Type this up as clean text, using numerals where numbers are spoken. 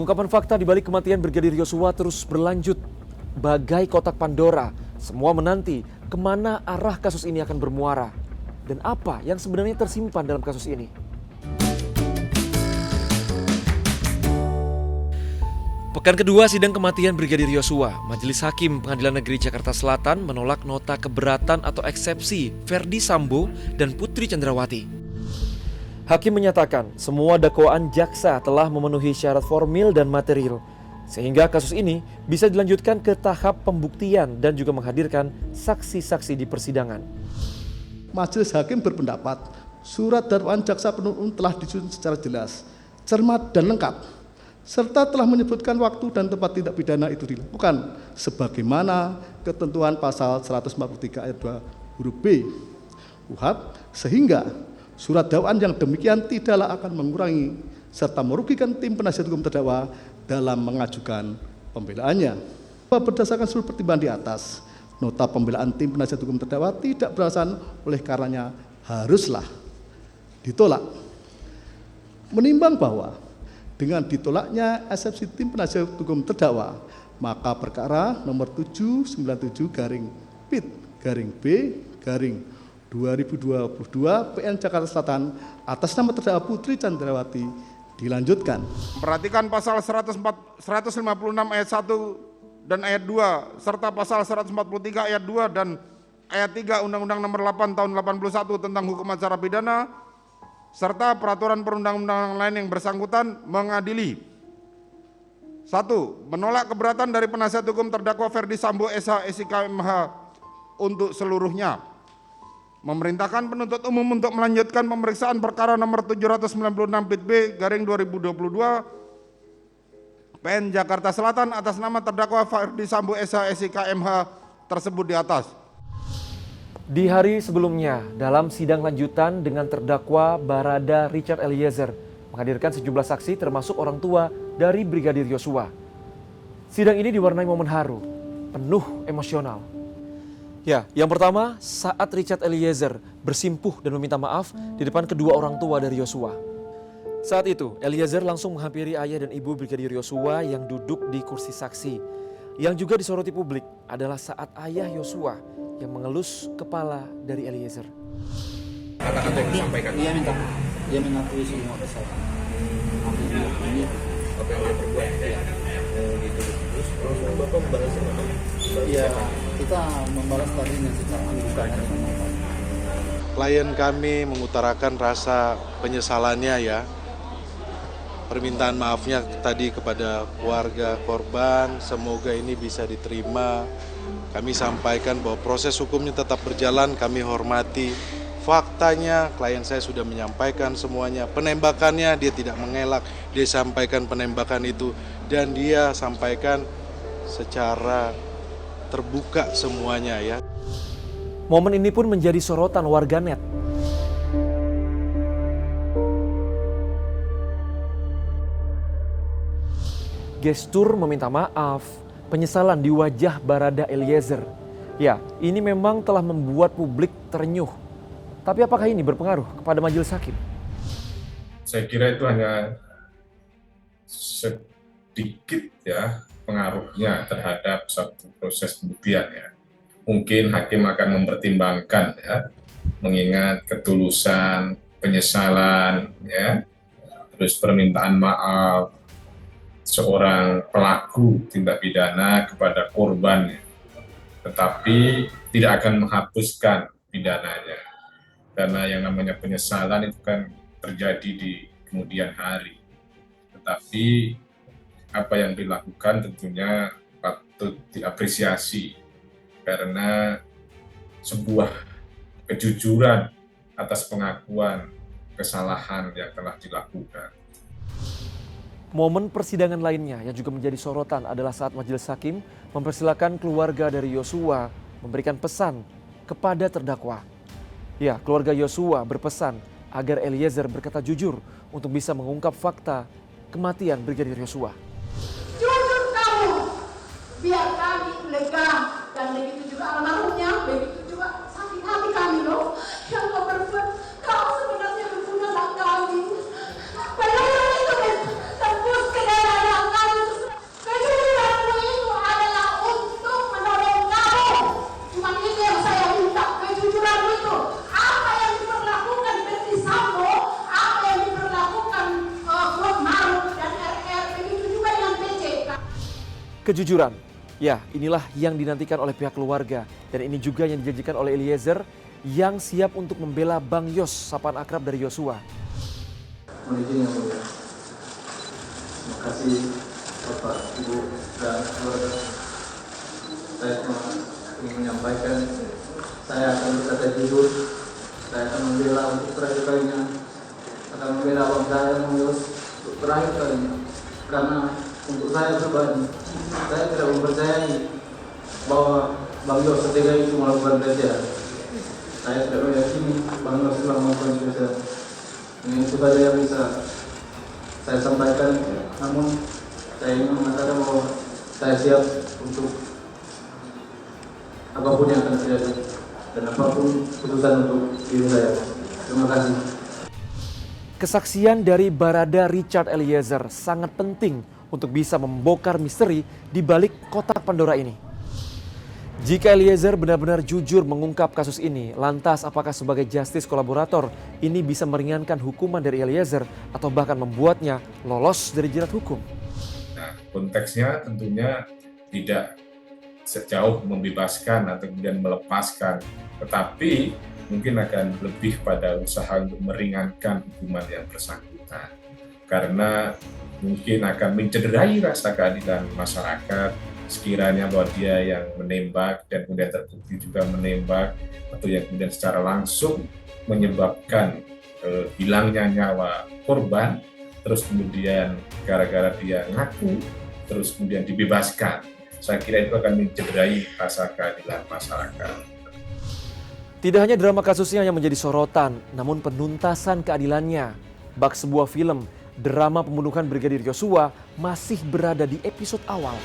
Pengungkapan fakta di balik kematian Brigadir Yosua terus berlanjut. Bagai kotak Pandora, semua menanti kemana arah kasus ini akan bermuara. Dan apa yang sebenarnya tersimpan dalam kasus ini. Pekan kedua sidang kematian Brigadir Yosua, Majelis Hakim Pengadilan Negeri Jakarta Selatan menolak nota keberatan atau eksepsi Verdi Sambo dan Putri Candrawati. Hakim menyatakan semua dakwaan jaksa telah memenuhi syarat formil dan material, sehingga kasus ini bisa dilanjutkan ke tahap pembuktian dan juga menghadirkan saksi-saksi di persidangan. Majelis Hakim berpendapat surat dakwaan jaksa penuntut telah disusun secara jelas, cermat dan lengkap, serta telah menyebutkan waktu dan tempat tindak pidana itu dilakukan sebagaimana ketentuan pasal 143 ayat 2 huruf B KUHP, sehingga surat dakwaan yang demikian tidaklah akan mengurangi serta merugikan tim penasihat hukum terdakwa dalam mengajukan pembelaannya. Berdasarkan seluruh pertimbangan di atas, nota pembelaan tim penasihat hukum terdakwa tidak beralasan, oleh karenanya haruslah ditolak. Menimbang bahwa dengan ditolaknya eksepsi tim penasihat hukum terdakwa, maka perkara nomor 797-B-B-2022 PN Jakarta Selatan atas nama terdakwa Putri Candrawati dilanjutkan. Perhatikan pasal 156 ayat 1 dan ayat 2 serta pasal 143 ayat 2 dan ayat 3 Undang-Undang Nomor 8 Tahun 81 tentang Hukum Acara Pidana serta peraturan perundang-undangan lain yang bersangkutan mengadili. 1. Menolak keberatan dari penasihat hukum terdakwa Verdi Sambo SH SIK MH untuk seluruhnya. Memerintahkan penuntut umum untuk melanjutkan pemeriksaan perkara nomor 796/B/2022 PN Jakarta Selatan atas nama terdakwa Verdi Sambo SH SIK MH tersebut di atas. Di hari sebelumnya, dalam sidang lanjutan dengan terdakwa Barada Richard Eliezer menghadirkan sejumlah saksi termasuk orang tua dari Brigadir Yosua. Sidang ini diwarnai momen haru, penuh emosional. Ya, yang pertama saat Richard Eliezer bersimpuh dan meminta maaf di depan kedua orang tua dari Yosua. Saat itu, Eliezer langsung menghampiri ayah dan ibu Brigadir Yosua yang duduk di kursi saksi. Yang juga disoroti publik adalah saat ayah Yosua yang mengelus kepala dari Eliezer. Kata-kata yang disampaikan. Dia mengakui semua kesalahan. Ini apa yang dia perbuat gitu. Terus Bapak membalasnya apa? Iya, kita membalas tadinya secara bukan. Klien kami mengutarakan rasa penyesalannya ya. Permintaan maafnya tadi kepada keluarga korban, semoga ini bisa diterima. Kami sampaikan bahwa proses hukumnya tetap berjalan, kami hormati. Faktanya klien saya sudah menyampaikan semuanya. Penembakannya dia tidak mengelak, dia sampaikan penembakan itu. Dan dia sampaikan secara terbuka semuanya ya. Momen ini pun menjadi sorotan warganet. Gestur meminta maaf, penyesalan di wajah Barada Eliezer. Ya, ini memang telah membuat publik terenyuh. Tapi apakah ini berpengaruh kepada majelis hakim? Saya kira itu hanya sedikit ya pengaruhnya terhadap satu proses pembuktian ya. Mungkin hakim akan mempertimbangkan ya, mengingat ketulusan, penyesalan ya, terus permintaan maaf seorang pelaku tindak pidana kepada korban, tetapi tidak akan menghapuskan pidananya, karena yang namanya penyesalan itu kan terjadi di kemudian hari. Tetapi apa yang dilakukan tentunya patut diapresiasi karena sebuah kejujuran atas pengakuan kesalahan yang telah dilakukan. Momen persidangan lainnya yang juga menjadi sorotan adalah saat majelis hakim mempersilakan keluarga dari Yosua memberikan pesan kepada terdakwa. Ya, keluarga Yosua berpesan agar Eliezer berkata jujur untuk bisa mengungkap fakta kematian Brigadir Yosua. Jujur kamu, biar kami lega, dan begitu juga almarhumnya, begitu juga sakit hati kami loh. Yang kau berbuat, kau sebenarnya membunuh anak kami. Padahal itu tembus ke darah anak Kejujuran, ya inilah yang dinantikan oleh pihak keluarga. Dan ini juga yang dijanjikan oleh Eliezer yang siap untuk membela Bang Yos, sapaan akrab dari Yosua. Mohon izin yang mulia. Terima kasih Bapak, Ibu, dan keluarga. Saya cuma ingin menyampaikan, saya akan berkata jujur, saya akan membela untuk terakhir kalinya, akan membela Bang saya Bang Yos untuk terakhir kalinya. Karena untuk saya pribadi, saya tidak mempercayai bahwa Bang Yos setia itu melakukan pelecehan. Saya tidak meyakini Bang Yos telah melakukan pelecehan. Ini itu saja yang bisa saya sampaikan, namun saya ingin mengatakan bahwa saya siap untuk apapun yang akan terjadi dan apapun keputusan untuk diri saya. Terima kasih. Kesaksian dari Barada Richard Eliezer sangat penting untuk bisa membongkar misteri di balik kotak Pandora ini. Jika Eliezer benar-benar jujur mengungkap kasus ini, lantas apakah sebagai justice kolaborator ini bisa meringankan hukuman dari Eliezer atau bahkan membuatnya lolos dari jerat hukum? Nah, konteksnya tentunya tidak sejauh membebaskan atau kemudian melepaskan, tetapi mungkin akan lebih pada usaha untuk meringankan hukuman yang bersangkutan. Karena mungkin akan mencederai rasa keadilan masyarakat, sekiranya bahwa dia yang menembak dan kemudian terbukti juga menembak, atau yang kemudian secara langsung menyebabkan hilangnya nyawa korban, terus kemudian gara-gara dia ngaku, terus kemudian dibebaskan. Saya kira itu akan mencederai rasa keadilan masyarakat. Tidak hanya drama kasusnya yang menjadi sorotan, namun penuntasan keadilannya. Bak sebuah film, drama pembunuhan Brigadir Yosua masih berada di episode awal.